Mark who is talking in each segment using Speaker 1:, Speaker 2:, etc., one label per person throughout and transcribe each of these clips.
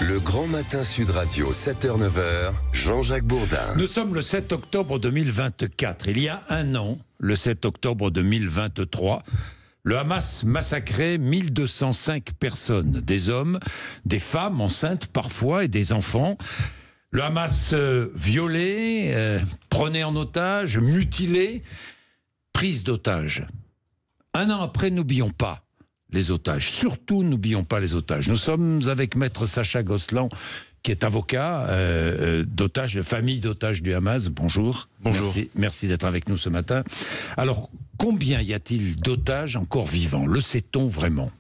Speaker 1: Le Grand Matin Sud Radio, 7h-9h, Jean-Jacques Bourdin.
Speaker 2: Nous sommes le 7 octobre 2024. Il y a un an, le 7 octobre 2023, le Hamas massacrait 1205 personnes, des hommes, des femmes enceintes parfois et des enfants. Le Hamas violait, prenait en otage, mutilait, prise d'otages. Un an après, n'oublions pas les otages. Surtout, n'oublions pas les otages. Nous sommes avec Maître Sacha Gosselin, qui est avocat d'otages, de famille d'otages du Hamas. Bonjour.
Speaker 3: Bonjour.
Speaker 2: Merci d'être avec nous ce matin. Alors, combien y a-t-il d'otages encore vivants? Le sait-on vraiment?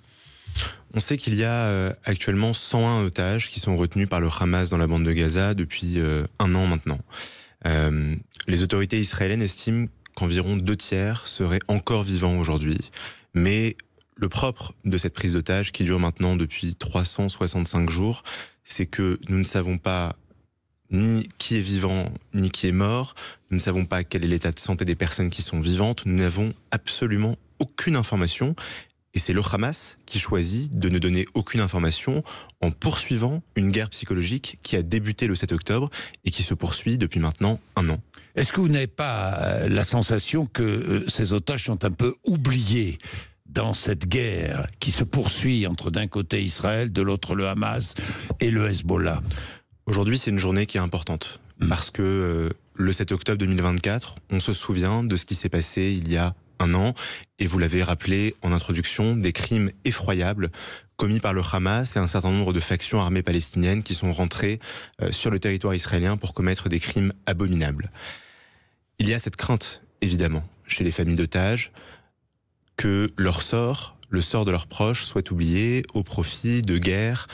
Speaker 3: On sait qu'il y a actuellement 101 otages qui sont retenus par le Hamas dans la bande de Gaza depuis un an maintenant. Les autorités israéliennes estiment qu'environ 2/3 seraient encore vivants aujourd'hui. Mais le propre de cette prise d'otage, qui dure maintenant depuis 365 jours, c'est que nous ne savons pas ni qui est vivant, ni qui est mort. Nous ne savons pas quel est l'état de santé des personnes qui sont vivantes. Nous n'avons absolument aucune information. Et c'est le Hamas qui choisit de ne donner aucune information en poursuivant une guerre psychologique qui a débuté le 7 octobre et qui se poursuit depuis maintenant un an.
Speaker 2: Est-ce que vous n'avez pas la sensation que ces otages sont un peu oubliés dans cette guerre qui se poursuit entre d'un côté Israël, de l'autre le Hamas et le Hezbollah?
Speaker 3: Aujourd'hui, c'est une journée qui est importante parce que le 7 octobre 2024, on se souvient de ce qui s'est passé il y a un an, et vous l'avez rappelé en introduction, des crimes effroyables commis par le Hamas et un certain nombre de factions armées palestiniennes qui sont rentrées sur le territoire israélien pour commettre des crimes abominables. Il y a cette crainte, évidemment, chez les familles d'otages, que leur sort, le sort de leurs proches, soit oublié au profit de guerres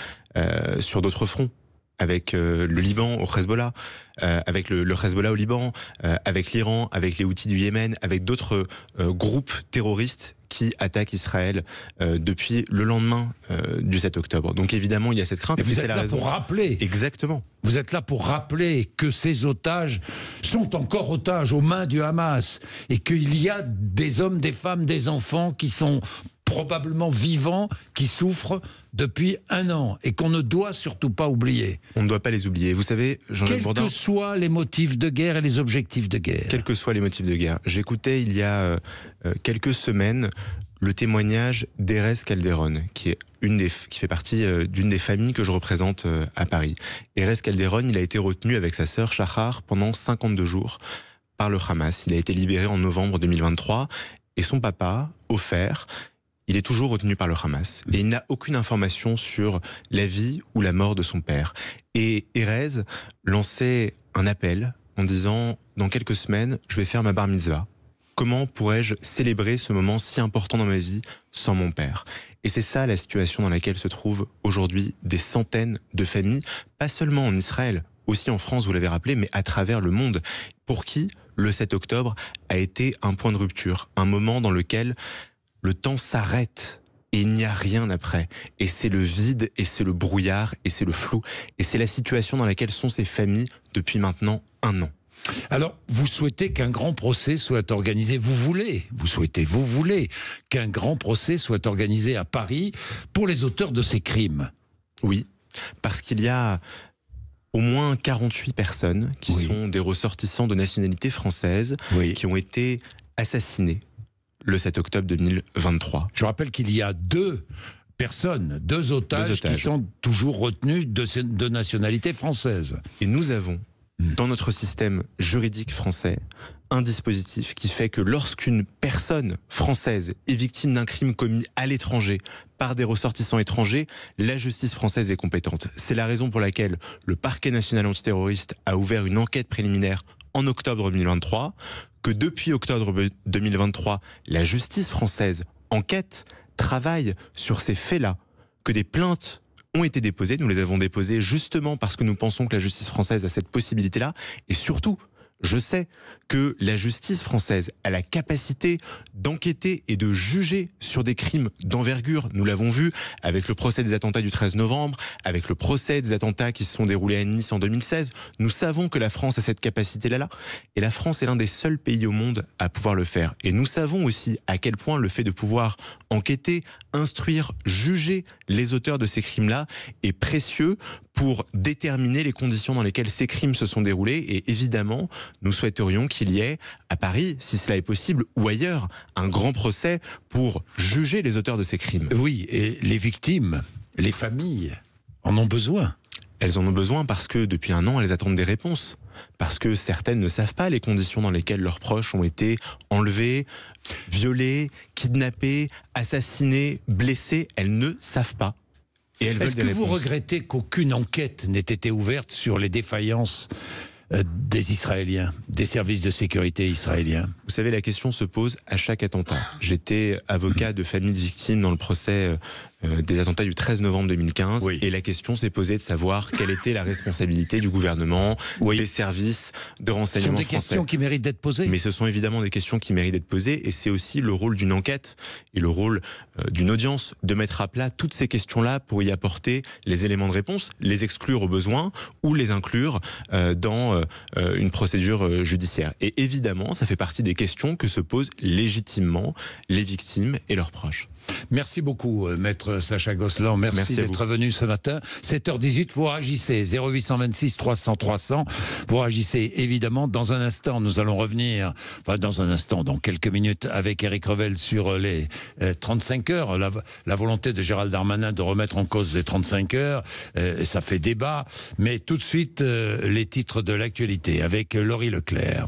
Speaker 3: sur d'autres fronts, avec le Liban au Hezbollah, avec le Hezbollah au Liban, avec l'Iran, avec les Houthis du Yémen, avec d'autres groupes terroristes qui attaquent Israël depuis le lendemain du 7 octobre. Donc évidemment, il y a cette crainte.
Speaker 2: Et vous êtes là pour rappeler.
Speaker 3: Exactement.
Speaker 2: Vous êtes là pour rappeler que ces otages sont encore otages aux mains du Hamas et qu'il y a des hommes, des femmes, des enfants qui sont probablement vivants, qui souffrent depuis un an et qu'on ne doit surtout pas oublier.
Speaker 3: On ne doit pas les oublier. Vous savez, Jean-Jacques Bourdin...
Speaker 2: Quels que soient les motifs de guerre et les objectifs de guerre.
Speaker 3: Quels que soient les motifs de guerre. J'écoutais il y a quelques semaines le témoignage d'Erez Calderon, qui fait partie d'une des familles que je représente à Paris. Erez Calderon, il a été retenu avec sa sœur Shahar pendant 52 jours par le Hamas. Il a été libéré en novembre 2023 et son papa, Ofer, il est toujours retenu par le Hamas et il n'a aucune information sur la vie ou la mort de son père. Et Erez lançait un appel en disant « Dans quelques semaines, je vais faire ma bar mitzvah. Comment pourrais-je célébrer ce moment si important dans ma vie sans mon père ?» Et c'est ça la situation dans laquelle se trouvent aujourd'hui des centaines de familles, pas seulement en Israël, aussi en France, vous l'avez rappelé, mais à travers le monde, pour qui le 7 octobre a été un point de rupture, un moment dans lequel le temps s'arrête et il n'y a rien après. Et c'est le vide, et c'est le brouillard, et c'est le flou. Et c'est la situation dans laquelle sont ces familles depuis maintenant un an.
Speaker 2: Alors, vous souhaitez qu'un grand procès soit organisé, vous voulez qu'un grand procès soit organisé à Paris pour les auteurs de ces crimes?
Speaker 3: Oui, parce qu'il y a au moins 48 personnes qui sont des ressortissants de nationalité française qui ont été assassinés le 7 octobre 2023.
Speaker 2: Je rappelle qu'il y a deux otages qui sont toujours retenus de nationalité française.
Speaker 3: Et nous avons, dans notre système juridique français, un dispositif qui fait que lorsqu'une personne française est victime d'un crime commis à l'étranger par des ressortissants étrangers, la justice française est compétente. C'est la raison pour laquelle le parquet national antiterroriste a ouvert une enquête préliminaire en octobre 2023, que depuis octobre 2023, la justice française enquête, travaille sur ces faits-là, que des plaintes ont été déposées. Nous les avons déposées justement parce que nous pensons que la justice française a cette possibilité-là. Et surtout, je sais que la justice française a la capacité d'enquêter et de juger sur des crimes d'envergure. Nous l'avons vu avec le procès des attentats du 13 novembre, avec le procès des attentats qui se sont déroulés à Nice en 2016. Nous savons que la France a cette capacité-là. Et la France est l'un des seuls pays au monde à pouvoir le faire. Et nous savons aussi à quel point le fait de pouvoir enquêter, instruire, juger les auteurs de ces crimes-là est précieux pour déterminer les conditions dans lesquelles ces crimes se sont déroulés. Et évidemment, nous souhaiterions qu'il y ait, à Paris, si cela est possible, ou ailleurs, un grand procès pour juger les auteurs de ces crimes.
Speaker 2: Oui, et les victimes, les familles en ont besoin.
Speaker 3: Elles en ont besoin parce que depuis un an, elles attendent des réponses. Parce que certaines ne savent pas les conditions dans lesquelles leurs proches ont été enlevés, violés, kidnappés, assassinés, blessés. Elles ne savent pas. Et elles veulent des réponses. Est-ce
Speaker 2: que vous regrettez qu'aucune enquête n'ait été ouverte sur les défaillances des Israéliens, des services de sécurité israéliens?
Speaker 3: Vous savez, la question se pose à chaque attentat. J'étais avocat de famille de victimes dans le procès des attentats du 13 novembre 2015. Oui. Et la question s'est posée de savoir quelle était la responsabilité du gouvernement, des services de renseignement français.
Speaker 2: Ce sont des questions qui méritent d'être posées.
Speaker 3: Mais ce sont évidemment des questions qui méritent d'être posées. Et c'est aussi le rôle d'une enquête et le rôle d'une audience de mettre à plat toutes ces questions-là pour y apporter les éléments de réponse, les exclure au besoin ou les inclure dans une procédure judiciaire. Et évidemment, ça fait partie des questions que se posent légitimement les victimes et leurs proches.
Speaker 2: Merci beaucoup, maître Sacha Gosselin. Merci d'être venu ce matin. 7h18, vous réagissez. 0826 300 300. Vous réagissez évidemment. Dans un instant, nous allons revenir, dans quelques minutes, avec Éric Revel sur les 35 heures. La volonté de Gérald Darmanin de remettre en cause les 35 heures. Ça fait débat. Mais tout de suite, les titres de l'actualité avec Laurie Leclerc.